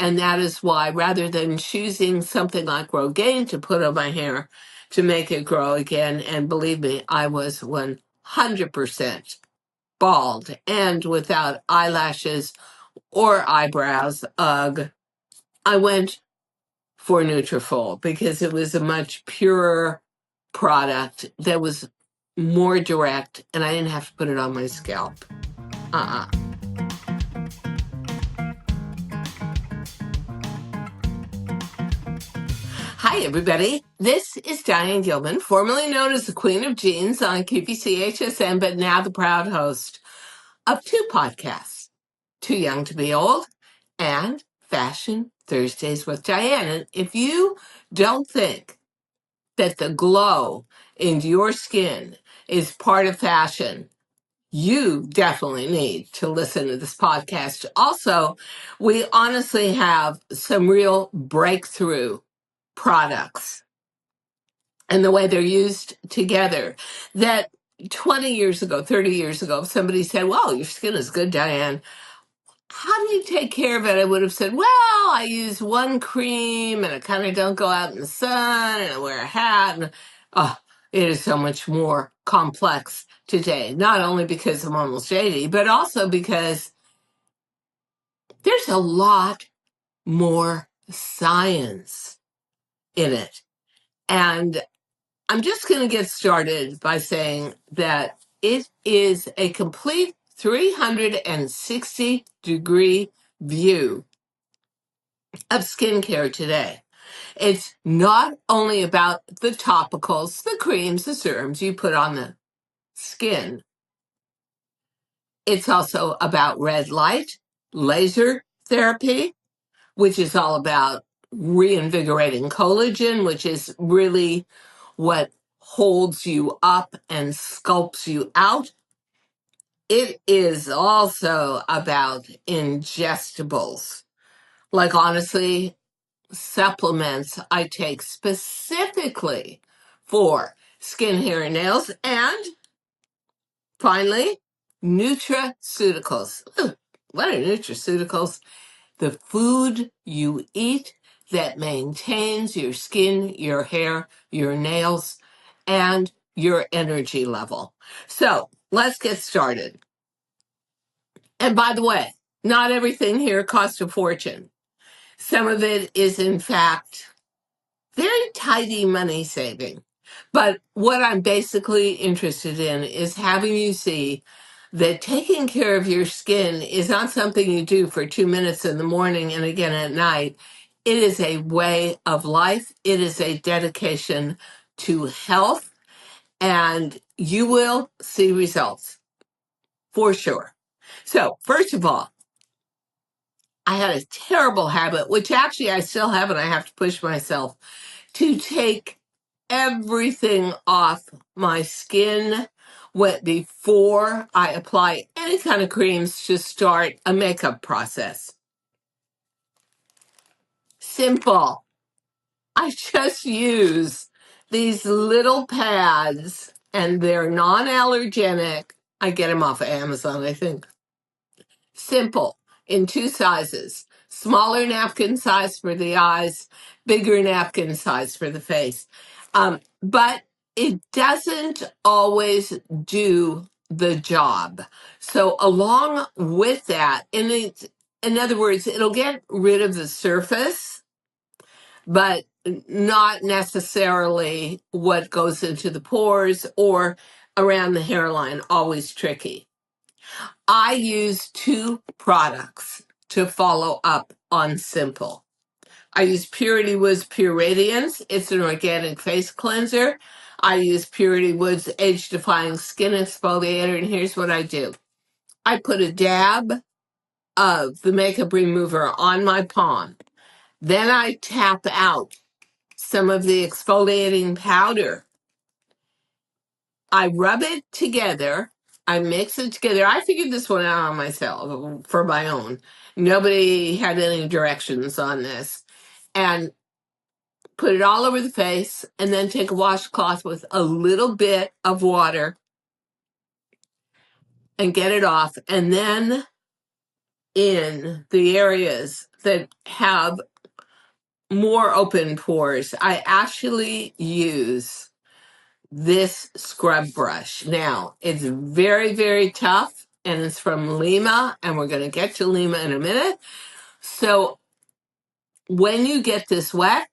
And that is why, rather than choosing something like Rogaine to put on my hair to make it grow again, and believe me, I was 100% bald and without eyelashes or eyebrows, ugh, I went for Nutriful because it was a much purer product that was more direct, and I didn't have to put it on my scalp. Uh-uh. Hi, everybody. This is Diane Gilman, formerly known as the Queen of Jeans on QVC-HSN, but now the proud host of two podcasts, Too Young to Be Old and Fashion Thursdays with Diane. And if you don't think that the glow in your skin is part of fashion, you definitely need to listen to this podcast. Also, we honestly have some real breakthrough products and the way they're used together that 20 years ago, 30 years ago, if somebody said, well, your skin is good, Diane, how do you take care of it? I would have said, well, I use one cream and I kind of don't go out in the sun and I wear a hat. And oh, it is so much more complex today, not only because I'm almost 80, but also because there's a lot more science in it. And I'm just going to get started by saying that it is a complete 360-degree view of skincare today. It's not only about the topicals, the creams, the serums you put on the skin. It's also about red light, laser therapy, which is all about reinvigorating collagen, which is really what holds you up and sculpts you out. It is also about ingestibles. Like, honestly, supplements I take specifically for skin, hair, and nails. And finally, nutraceuticals. Ooh, what are nutraceuticals? The food you eat that maintains your skin, your hair, your nails, and your energy level. So let's get started. And by the way, not everything here costs a fortune. Some of it is, in fact, very tidy money saving. But what I'm basically interested in is having you see that taking care of your skin is not something you do for 2 minutes in the morning and again at night. It is a way of life. It is a dedication to health, and you will see results for sure. So, first of all, I had a terrible habit, which actually I still have, and I have to push myself to take everything off my skin before I apply any kind of creams to start a makeup process. Simple. I just use these little pads and they're non-allergenic. I get them off of Amazon, I think. Simple, in two sizes. Smaller napkin size for the eyes, bigger napkin size for the face. But it doesn't always do the job. So along with that, in other words, it'll get rid of the surface, but not necessarily what goes into the pores or around the hairline, always tricky. I use two products to follow up on Simple. I use Purity Woods Pure Radiance. It's an organic face cleanser. I use Purity Woods Age Defying Skin Exfoliator, and here's what I do. I put a dab of the makeup remover on my palm. Then I tap out some of the exfoliating powder. I rub it together. I mix it together. I figured this one out on myself for my own. Nobody had any directions on this. And put it all over the face, and then take a washcloth with a little bit of water and get it off. And then in the areas that have more open pores, I actually use this scrub brush. Now, it's very, very tough, and it's from Lima, and we're going to get to Lima in a minute. So when you get this wet,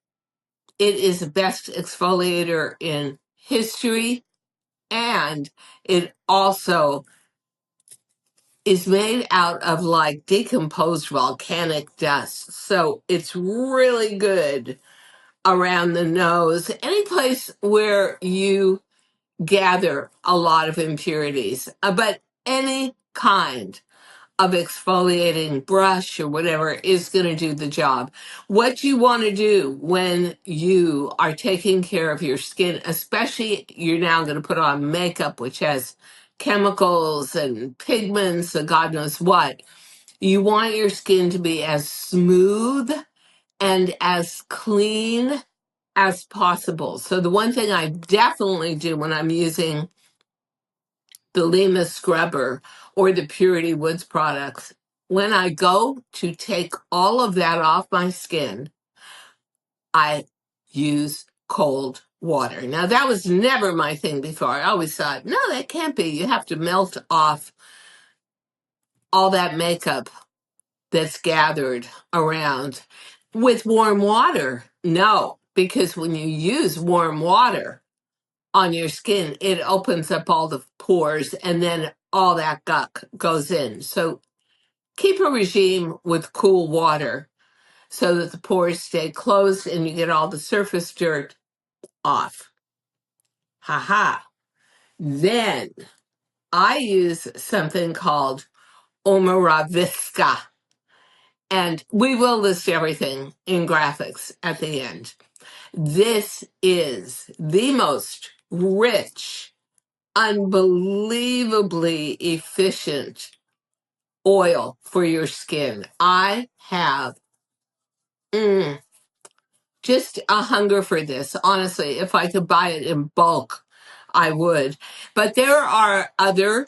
it is the best exfoliator in history, and it also is made out of like decomposed volcanic dust. So it's really good around the nose, any place where you gather a lot of impurities, but any kind of exfoliating brush or whatever is going to do the job. What you want to do when you are taking care of your skin, especially you're now going to put on makeup, which has chemicals and pigments and God knows what, you want your skin to be as smooth and as clean as possible. So the one thing I definitely do when I'm using the Lima scrubber or the Purity Woods products, when I go to take all of that off my skin, I use cold water. Now, that was never my thing before. I always thought, no, that can't be. You have to melt off all that makeup that's gathered around with warm water. No, because when you use warm water on your skin, it opens up all the pores and then all that gunk goes in. So keep a regime with cool water so that the pores stay closed and you get all the surface dirt off. Ha. Then I use something called Omorovicza, and we will list everything in graphics at the end. This is the most rich, unbelievably efficient oil for your skin. I have just a hunger for this. Honestly, if I could buy it in bulk, I would. But there are other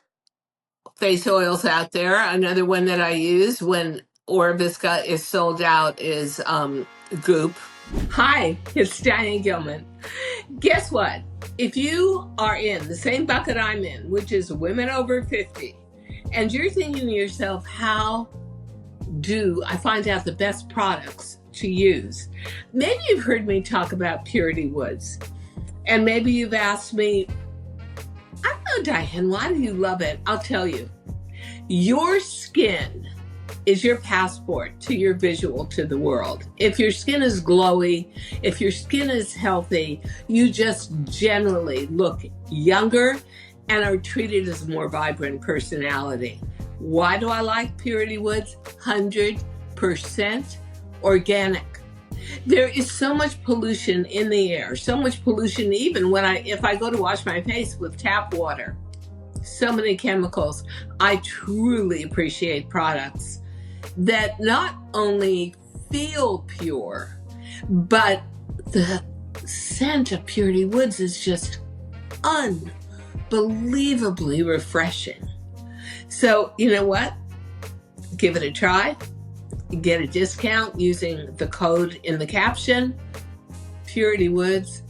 face oils out there. Another one that I use when Orvisca is sold out is Goop. Hi, it's Diane Gilman. Guess what? If you are in the same bucket I'm in, which is women over 50, and you're thinking to yourself, how do I find out the best products to use? Maybe you've heard me talk about Purity Woods, and maybe you've asked me, I don't know, Diane, why do you love it? I'll tell you. Your skin is your passport to your visual to the world. If your skin is glowy, if your skin is healthy, you just generally look younger and are treated as a more vibrant personality. Why do I like Purity Woods? 100% organic. There is so much pollution in the air, so much pollution even if I go to wash my face with tap water. So many chemicals. I truly appreciate products that not only feel pure, but the scent of Purity Woods is just unbelievably refreshing. So, you know what? Give it a try. Get a discount using the code in the caption, Purity Woods.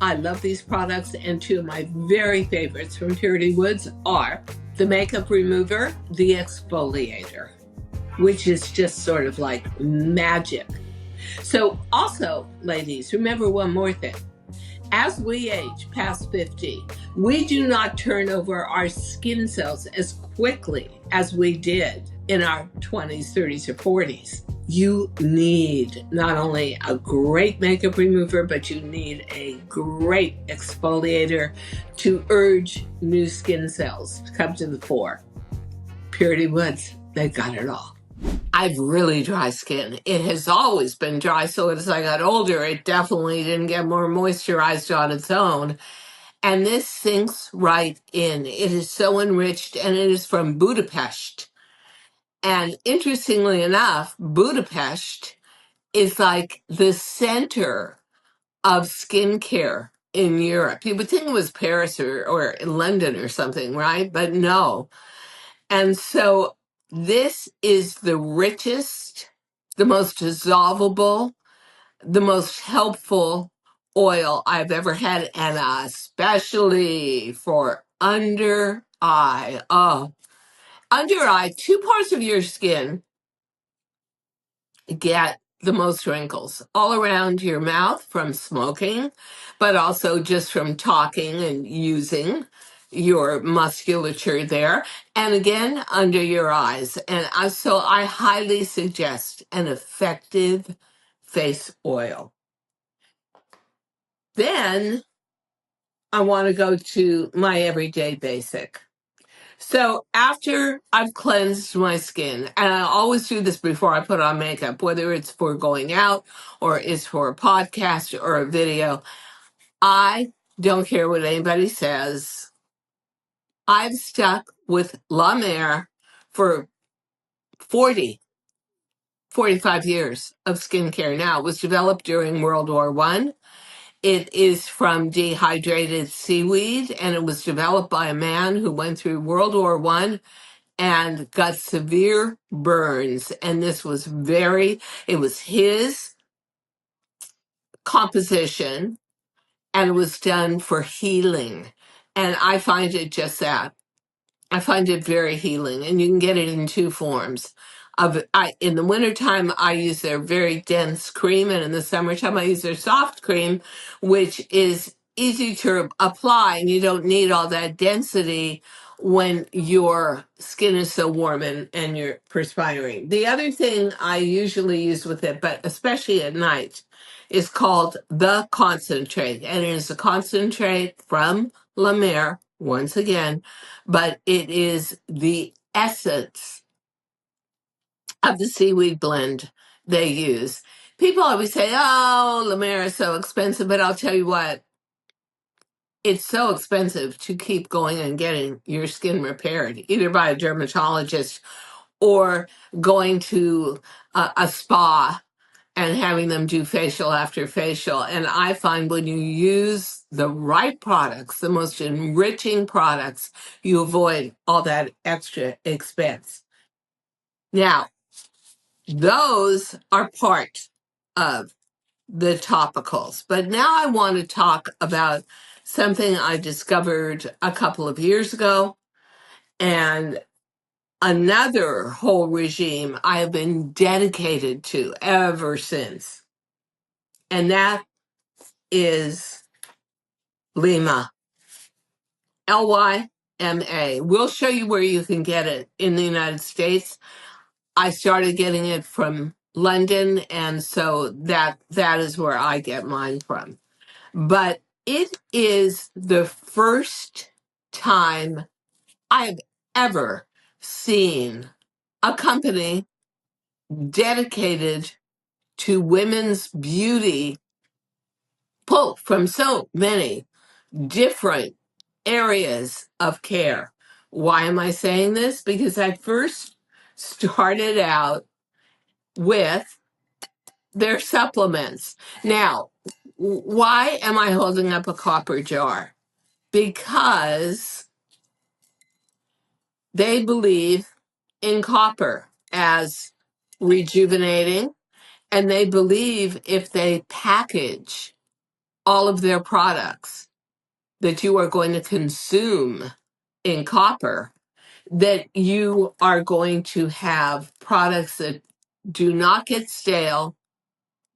I love these products, and two of my very favorites from Purity Woods are the makeup remover, the exfoliator, which is just sort of like magic. So also, ladies, remember one more thing. As we age past 50, we do not turn over our skin cells as quickly as we did in our 20s, 30s, or 40s. You need not only a great makeup remover, but you need a great exfoliator to urge new skin cells to come to the fore. Purity Woods, they've got it all. I've really dry skin. It has always been dry, so as I got older, it definitely didn't get more moisturized on its own. And this sinks right in. It is so enriched, and it is from Budapest. And interestingly enough, Budapest is like the center of skincare in Europe. You would think it was Paris or London or something, right? But no. And so this is the richest the most dissolvable, the most helpful oil I've ever had, and especially for under eye. Oh, under eye, two parts of your skin get the most wrinkles all around your mouth from smoking, but also just from talking and using your musculature there. And again, under your eyes. And so I highly suggest an effective face oil. Then I want to go to my everyday basic. So after I've cleansed my skin, and I always do this before I put on makeup, whether it's for going out or it's for a podcast or a video, I don't care what anybody says. I've stuck with La Mer for 45 years of skincare now. It was developed during World War One. It is from dehydrated seaweed, and it was developed by a man who went through World War One and got severe burns. And this was it was his composition, and it was done for healing. And I find it just that. I find it very healing, and you can get it in two forms. In the wintertime, I use their very dense cream, and in the summertime, I use their soft cream, which is easy to apply, and you don't need all that density when your skin is so warm and you're perspiring. The other thing I usually use with it, but especially at night, is called the concentrate, and it is a concentrate from La Mer, once again, but it is the essence of the seaweed blend they use. People always say, oh, La Mer is so expensive, but I'll tell you what, it's so expensive to keep going and getting your skin repaired, either by a dermatologist or going to a spa and having them do facial after facial. And I find when you use the right products, the most enriching products, you avoid all that extra expense. Now, those are part of the topicals. But now I want to talk about something I discovered a couple of years ago, and another whole regime I have been dedicated to ever since. And that is Lima, Lyma. We'll show you where you can get it in the United States. I started getting it from London, and so that is where I get mine from. But it is the first time I've ever seen a company dedicated to women's beauty pull from so many different areas of care. Why am I saying this? Because I first started out with their supplements. Now, why am I holding up a copper jar? Because they believe in copper as rejuvenating, and they believe if they package all of their products that you are going to consume in copper, that you are going to have products that do not get stale,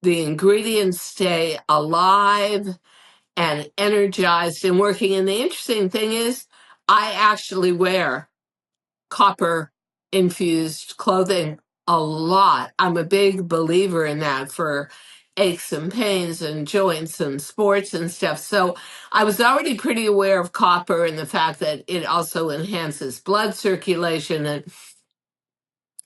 the ingredients stay alive and energized and working. And the interesting thing is, I actually wear copper infused clothing a lot. I'm a big believer in that for aches and pains and joints and sports and stuff. So I was already pretty aware of copper and the fact that it also enhances blood circulation. And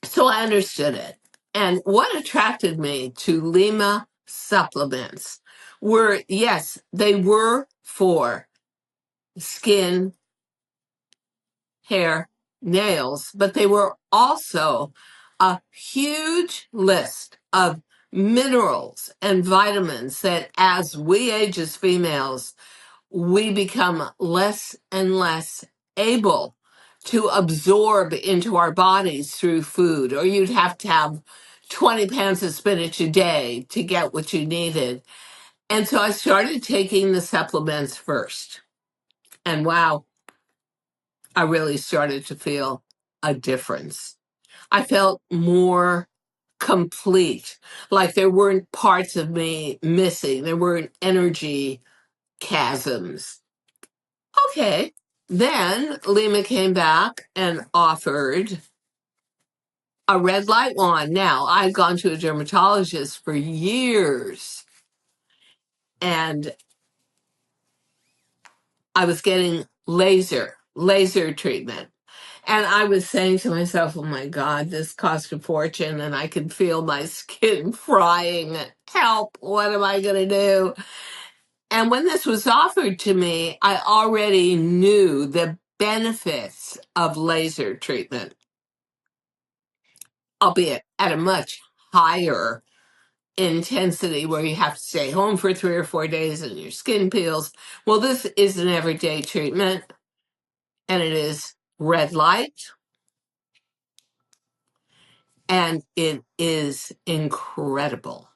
so I understood it. And what attracted me to Lima supplements were, yes, they were for skin, hair, nails, but they were also a huge list of minerals and vitamins that as we age as females, we become less and less able to absorb into our bodies through food, or you'd have to have 20 pounds of spinach a day to get what you needed. And so I started taking the supplements first. And wow, I really started to feel a difference. I felt more complete, like there weren't parts of me missing, there weren't energy chasms. Okay. Then Lima came back and offered a red light wand. Now, I'd gone to a dermatologist for years and I was getting laser treatment. And I was saying to myself, oh my God, this cost a fortune and I can feel my skin frying. Help, what am I going to do? And when this was offered to me, I already knew the benefits of laser treatment, albeit at a much higher intensity where you have to stay home for 3 or 4 days and your skin peels. Well, this is an everyday treatment and it is red light and it is incredible.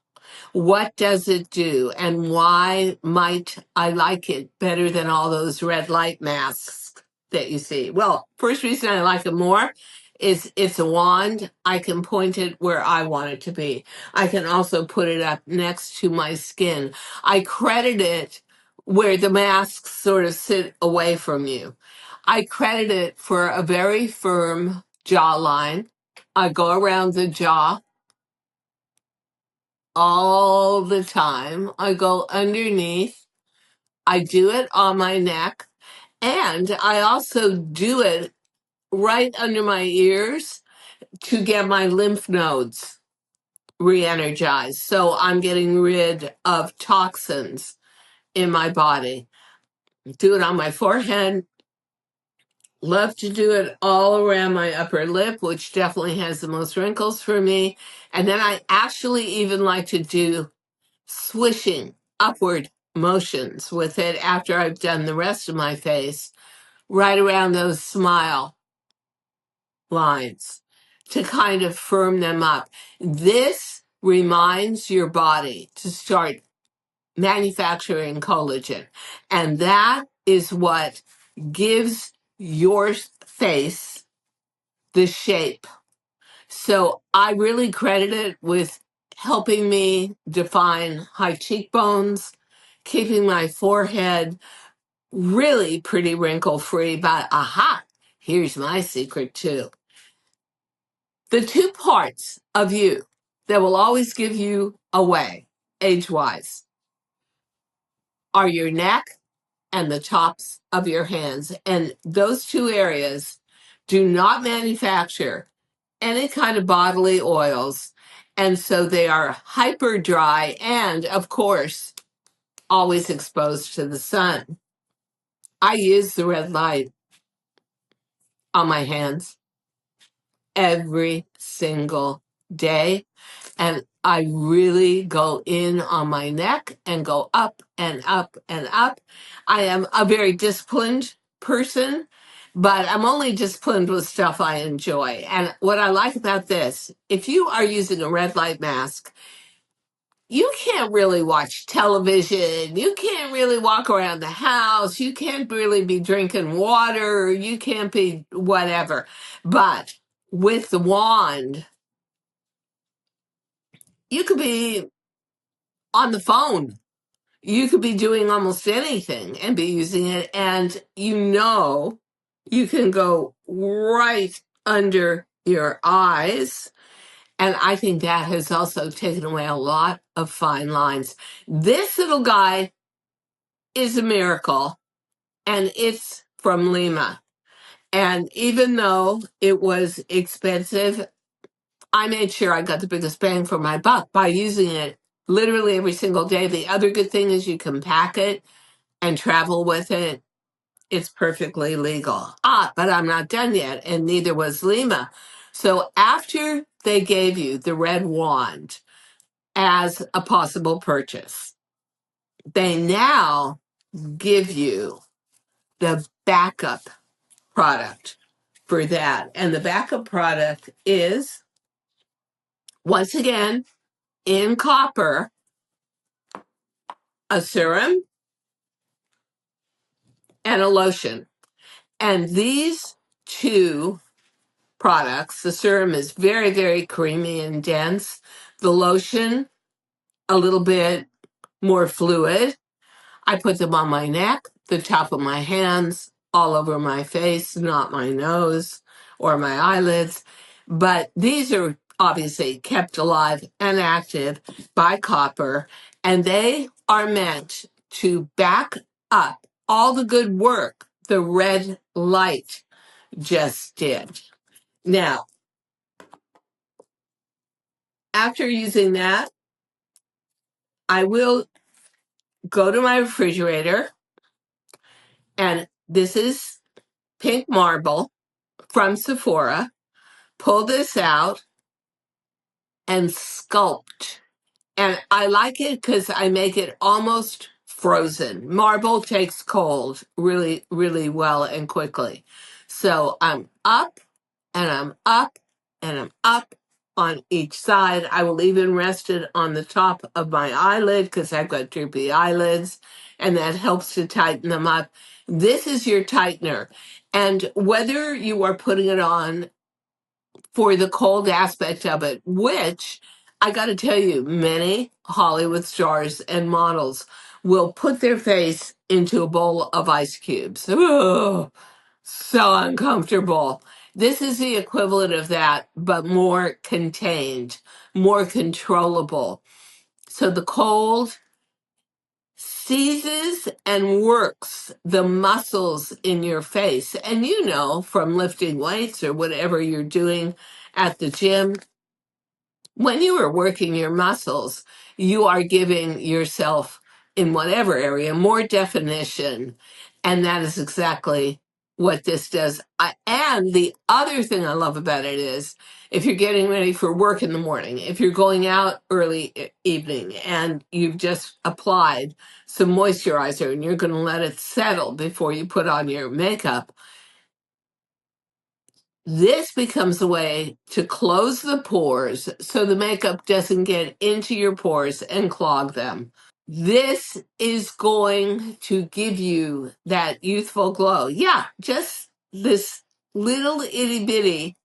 What does it do and why might I like it better than all those red light masks that you see? Well, first reason I like it more is it's a wand. I can point it where I want it to be. I can also put it up next to my skin. I credit it where the masks sort of sit away from you. I credit it for a very firm jawline. I go around the jaw all the time. I go underneath. I do it on my neck. And I also do it right under my ears to get my lymph nodes re-energized. So I'm getting rid of toxins in my body. Do it on my forehead. Love to do it all around my upper lip, which definitely has the most wrinkles for me. And then I actually even like to do swishing upward motions with it after I've done the rest of my face, right around those smile lines to kind of firm them up. This reminds your body to start manufacturing collagen. And that is what gives your face the shape. So I really credit it with helping me define high cheekbones, keeping my forehead really pretty wrinkle free. But aha, here's my secret too. The two parts of you that will always give you away, age wise, are your neck and the tops of your hands. And those two areas do not manufacture any kind of bodily oils. And so they are hyper dry and, of course, always exposed to the sun. I use the red light on my hands every single day. And I really go in on my neck and go up and up and up. I am a very disciplined person, but I'm only disciplined with stuff I enjoy. And what I like about this, if you are using a red light mask, you can't really watch television. You can't really walk around the house. You can't really be drinking water. You can't be whatever. But with the wand, you could be on the phone. You could be doing almost anything and be using it. And you can go right under your eyes. And I think that has also taken away a lot of fine lines. This little guy is a miracle, and it's from Lima. And even though it was expensive, I made sure I got the biggest bang for my buck by using it literally every single day. The other good thing is you can pack it and travel with it. It's perfectly legal. But I'm not done yet, and neither was Lima. So after they gave you the red wand as a possible purchase, they now give you the backup product for that. And the backup product is Once again, in copper, a serum and a lotion. And these two products, the serum is very, very creamy and dense. The lotion, a little bit more fluid. I put them on my neck, the top of my hands, all over my face, not my nose or my eyelids. But these are obviously kept alive and active by copper, and they are meant to back up all the good work the red light just did. Now, after using that, I will go to my refrigerator, and this is pink marble from Sephora. Pull this out and sculpt. And I like it because I make it almost frozen. Marble takes cold really, really well and quickly. So I'm up and I'm up and I'm up on each side. I will even rest it on the top of my eyelid because I've got droopy eyelids, and that helps to tighten them up. This is your tightener. And whether you are putting it on for the cold aspect of it, which I got to tell you, many Hollywood stars and models will put their face into a bowl of ice cubes. Ugh, so uncomfortable. This is the equivalent of that, but more contained, more controllable. So the cold seizes and works the muscles in your face. And you know, from lifting weights or whatever you're doing at the gym, when you are working your muscles, you are giving yourself, in whatever area, more definition. And that is exactly what this does. And the other thing I love about it is if you're getting ready for work in the morning, if you're going out early evening and you've just applied some moisturizer and you're going to let it settle before you put on your makeup, this becomes a way to close the pores so the makeup doesn't get into your pores and clog them. This is going to give you that youthful glow. Yeah, just this little itty bitty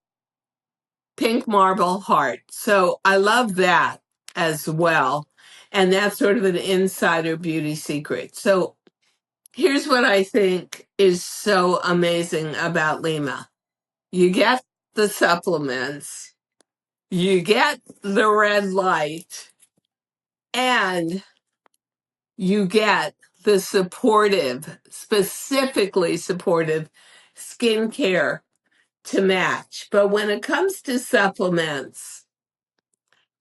pink marble heart. So I love that as well. And that's sort of an insider beauty secret. So here's what I think is so amazing about Lima. You get the supplements, you get the red light, and you get the supportive, specifically supportive skincare to match. But when it comes to supplements,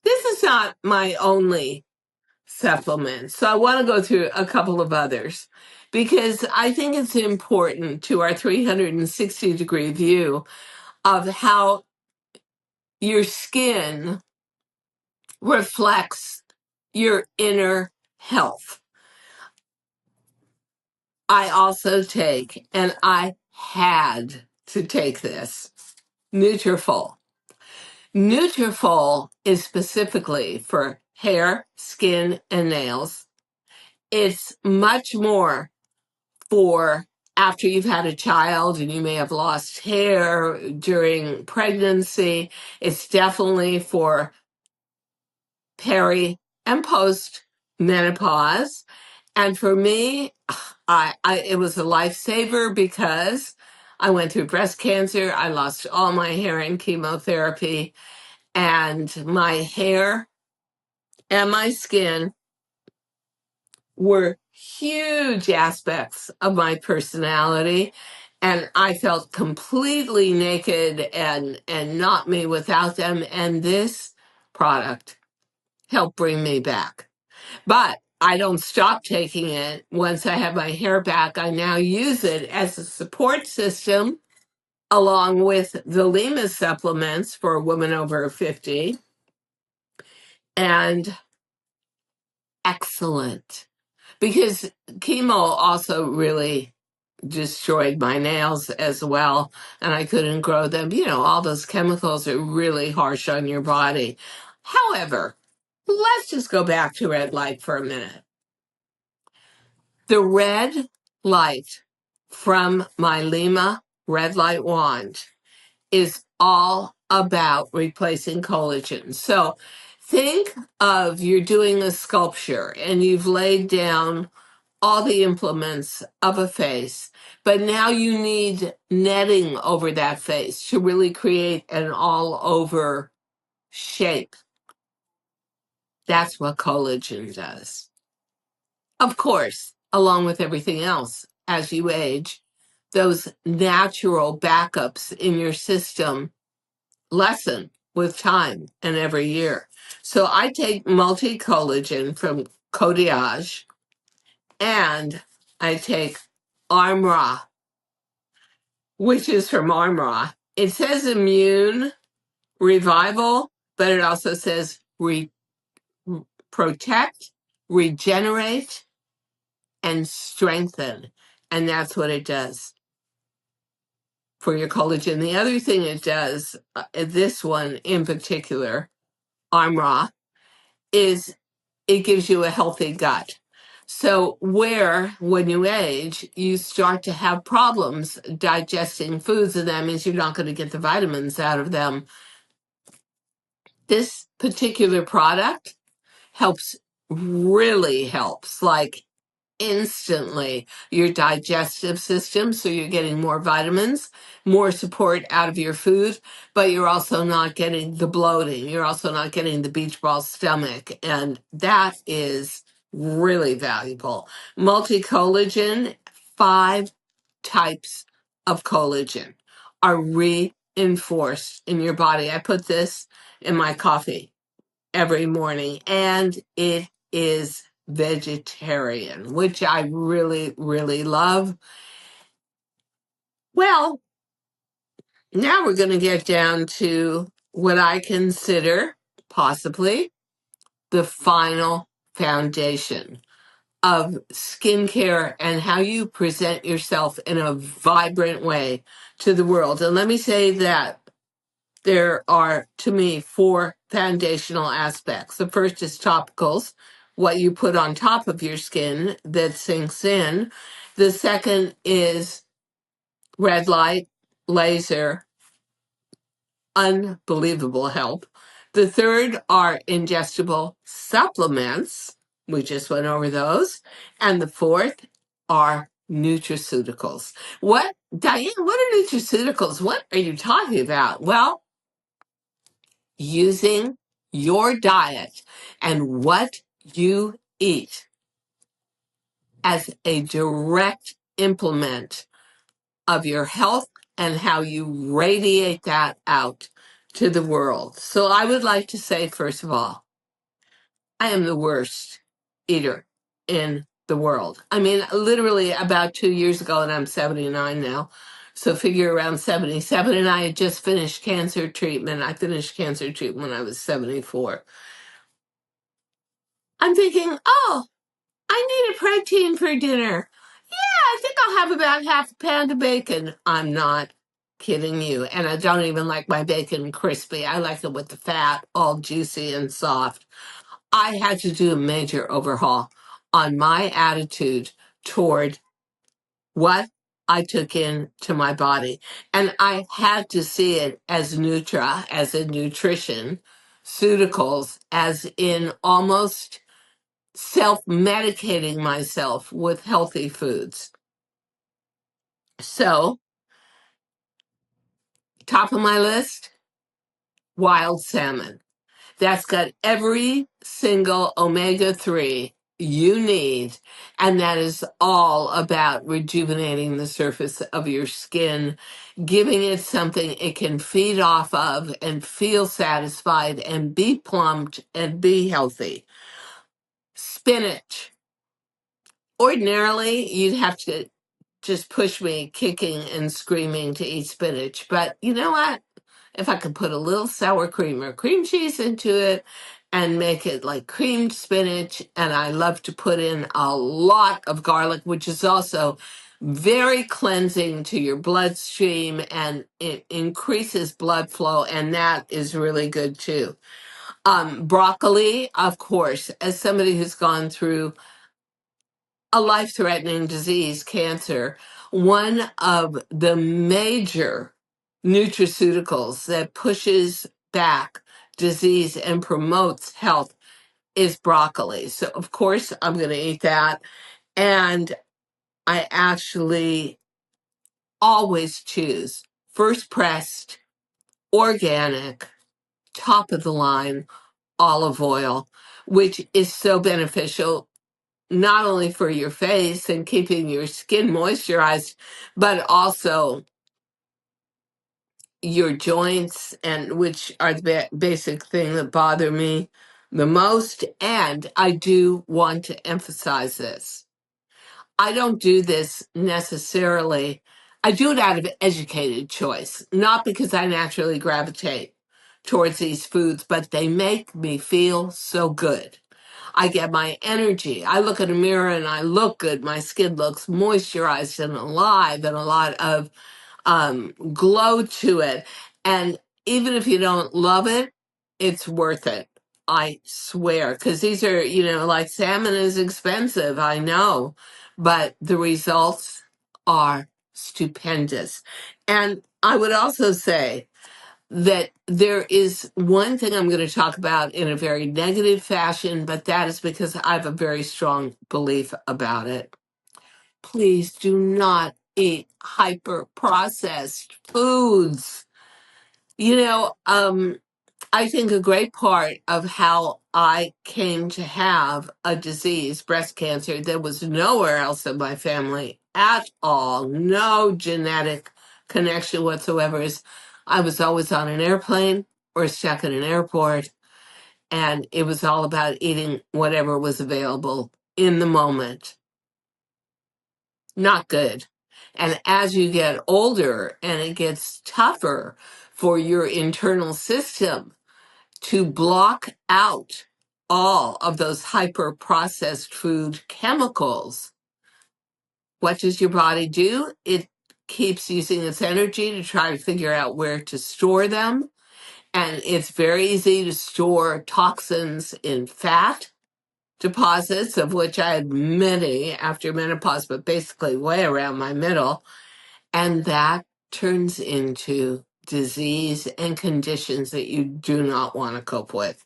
this is not my only supplement. So I want to go through a couple of others because I think it's important to our 360-degree view of how your skin reflects your inner health. I also take, and I had to take this, Nutriful. Nutriful is specifically for hair, skin, and nails. It's much more for after you've had a child and you may have lost hair during pregnancy. It's definitely for peri and post menopause. And for me, it was a lifesaver because I went through breast cancer. I lost all my hair in chemotherapy, and my hair and my skin were huge aspects of my personality. And I felt completely naked and not me without them. And this product helped bring me back. But I don't stop taking it. Once I have my hair back, I now use it as a support system along with the Lima supplements for women over 50. And excellent. Because chemo also really destroyed my nails as well, and I couldn't grow them. You know, all those chemicals are really harsh on your body. However, let's just go back to red light for a minute. The red light from my Lima red light wand is all about replacing collagen. So think of you're doing a sculpture and you've laid down all the implements of a face, but now you need netting over that face to really create an all over shape. That's what collagen does. Of course, along with everything else, as you age, those natural backups in your system lessen with time and every year. So I take multi collagen from Codiage and I take Armra, which is from Armra. It says immune revival, but it also says protect, regenerate, and strengthen. And that's what it does for your collagen. The other thing it does, this one in particular, Armra, is it gives you a healthy gut. So where, when you age, you start to have problems digesting foods, and that means you're not going to get the vitamins out of them. This particular product really helps, like instantly your digestive system, so you're getting more vitamins, more support out of your food, but you're also not getting the bloating, you're also not getting the beach ball stomach, and that is really valuable. Multi-collagen, 5 types of collagen are reinforced in your body. I put this in my coffee every morning, and it is vegetarian, which I really, really love. Well, now we're going to get down to what I consider possibly the final foundation of skincare and how you present yourself in a vibrant way to the world. And let me say that there are, to me, 4 foundational aspects. The first is topicals, what you put on top of your skin that sinks in. The second is red light, laser, unbelievable help. The third are ingestible supplements. We just went over those. And the fourth are nutraceuticals. What, Diane, what are nutraceuticals? What are you talking about? Well, using your diet and what you eat as a direct implement of your health and how you radiate that out to the world. So I would like to say, first of all, I am the worst eater in the world. I mean, literally about 2 years ago, and I'm 79 now. So figure around 77, and I had just finished cancer treatment. I finished cancer treatment when I was 74. I'm thinking, oh, I need a protein for dinner. Yeah, I think I'll have about half a pound of bacon. I'm not kidding you. And I don't even like my bacon crispy. I like it with the fat, all juicy and soft. I had to do a major overhaul on my attitude toward what I took into my body. And I had to see it as Nutra, as in nutrition, Ceuticals, as in almost self-medicating myself with healthy foods. So, top of my list, wild salmon. That's got every single omega-3 you need, and that is all about rejuvenating the surface of your skin, giving it something it can feed off of and feel satisfied and be plumped and be healthy. Spinach. Ordinarily, you'd have to just push me kicking and screaming to eat spinach. But you know what? If I could put a little sour cream or cream cheese into it and make it like creamed spinach, and I love to put in a lot of garlic, which is also very cleansing to your bloodstream and it increases blood flow, and that is really good too. Broccoli, of course, as somebody who's gone through a life-threatening disease, cancer, one of the major nutraceuticals that pushes back disease and promotes health is broccoli. So of course I'm going to eat that. And I actually always choose first pressed, organic, top of the line olive oil, which is so beneficial not only for your face and keeping your skin moisturized, but also your joints, and which are the basic thing that bother me the most. And I do want to emphasize this. I don't do this necessarily. I do it out of educated choice, not because I naturally gravitate towards these foods, but they make me feel so good. I get my energy. I look in a mirror and I look good. My skin looks moisturized and alive and a lot of glow to it. And even if you don't love it, it's worth it. I swear. Because these are, like salmon is expensive, I know, but the results are stupendous. And I would also say, that there is one thing I'm going to talk about in a very negative fashion, but that is because I have a very strong belief about it. Please do not eat hyper processed foods. I think a great part of how I came to have a disease, breast cancer, that was nowhere else in my family at all, no genetic connection whatsoever, is I was always on an airplane or stuck in an airport, and it was all about eating whatever was available in the moment. Not good. And as you get older and it gets tougher for your internal system to block out all of those hyper processed food chemicals, what does your body do? It keeps using its energy to try to figure out where to store them. And it's very easy to store toxins in fat deposits, of which I had many after menopause, but basically way around my middle. And that turns into disease and conditions that you do not want to cope with.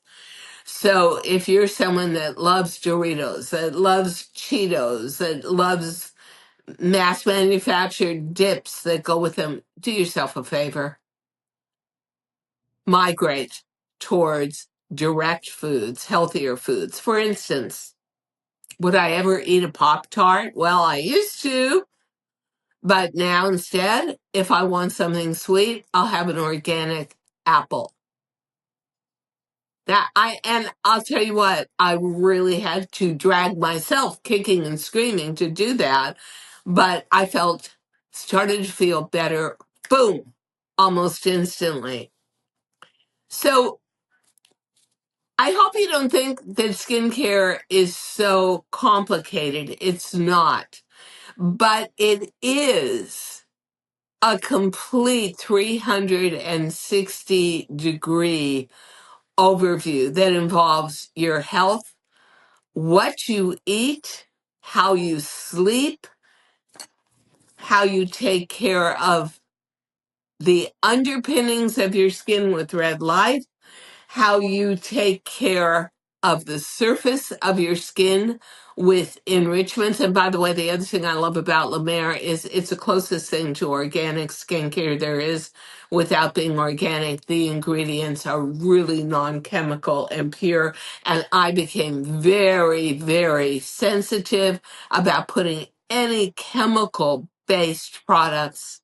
So if you're someone that loves Doritos, that loves Cheetos, that loves mass manufactured dips that go with them, do yourself a favor. Migrate towards direct foods, healthier foods. For instance, would I ever eat a Pop Tart? Well, I used to, but now instead, if I want something sweet, I'll have an organic apple. And I'll tell you what, I really had to drag myself kicking and screaming to do that, but I started to feel better, boom, almost instantly. So I hope you don't think that skincare is so complicated. It's not, but it is a complete 360-degree overview that involves your health, what you eat, how you sleep, how you take care of the underpinnings of your skin with red light, how you take care of the surface of your skin with enrichments. And by the way, the other thing I love about La Mer is it's the closest thing to organic skincare there is without being organic. The ingredients are really non-chemical and pure. And I became very, very sensitive about putting any chemical-based products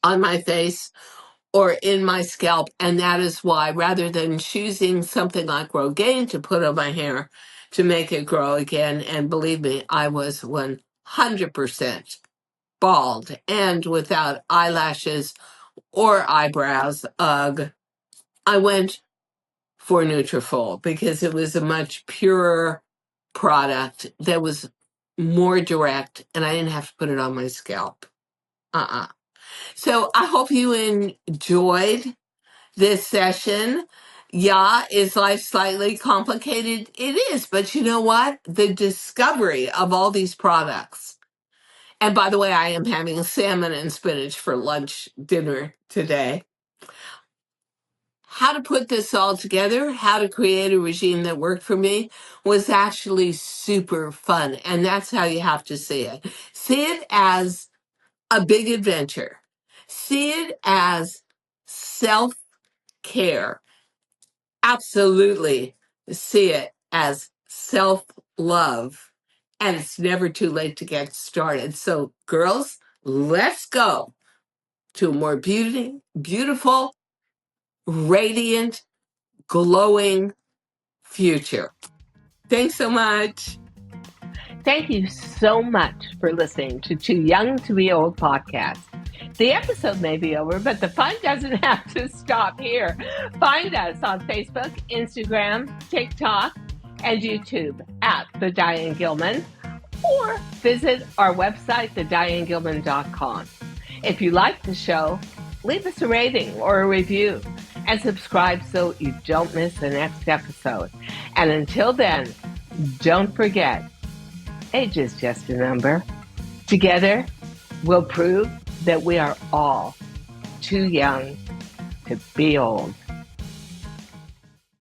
on my face or in my scalp. And that is why, rather than choosing something like Rogaine to put on my hair to make it grow again, and believe me, I was 100% bald and without eyelashes or eyebrows. Ugh. I went for Nutriful because it was a much purer product that was more direct, and I didn't have to put it on my scalp. Uh-uh. So I hope you enjoyed this session. Yeah, is life slightly complicated? It is, but you know what? The discovery of all these products. And by the way, I am having salmon and spinach for lunch, dinner today. How to put this all together, how to create a regime that worked for me was actually super fun. And that's how you have to see it. See it as a big adventure. See it as self care. Absolutely see it as self love. And it's never too late to get started. So, girls, let's go to a more beautiful, radiant, glowing future. Thanks so much. Thank you so much for listening to Too Young to Be Old podcast. The episode may be over, but the fun doesn't have to stop here. Find us on Facebook, Instagram, TikTok, and YouTube at The Diane Gilman, or visit our website, thedianegilman.com. If you like the show, leave us a rating or a review and subscribe so you don't miss the next episode. And until then, don't forget, age is just a number. Together, we'll prove that we are all too young to be old.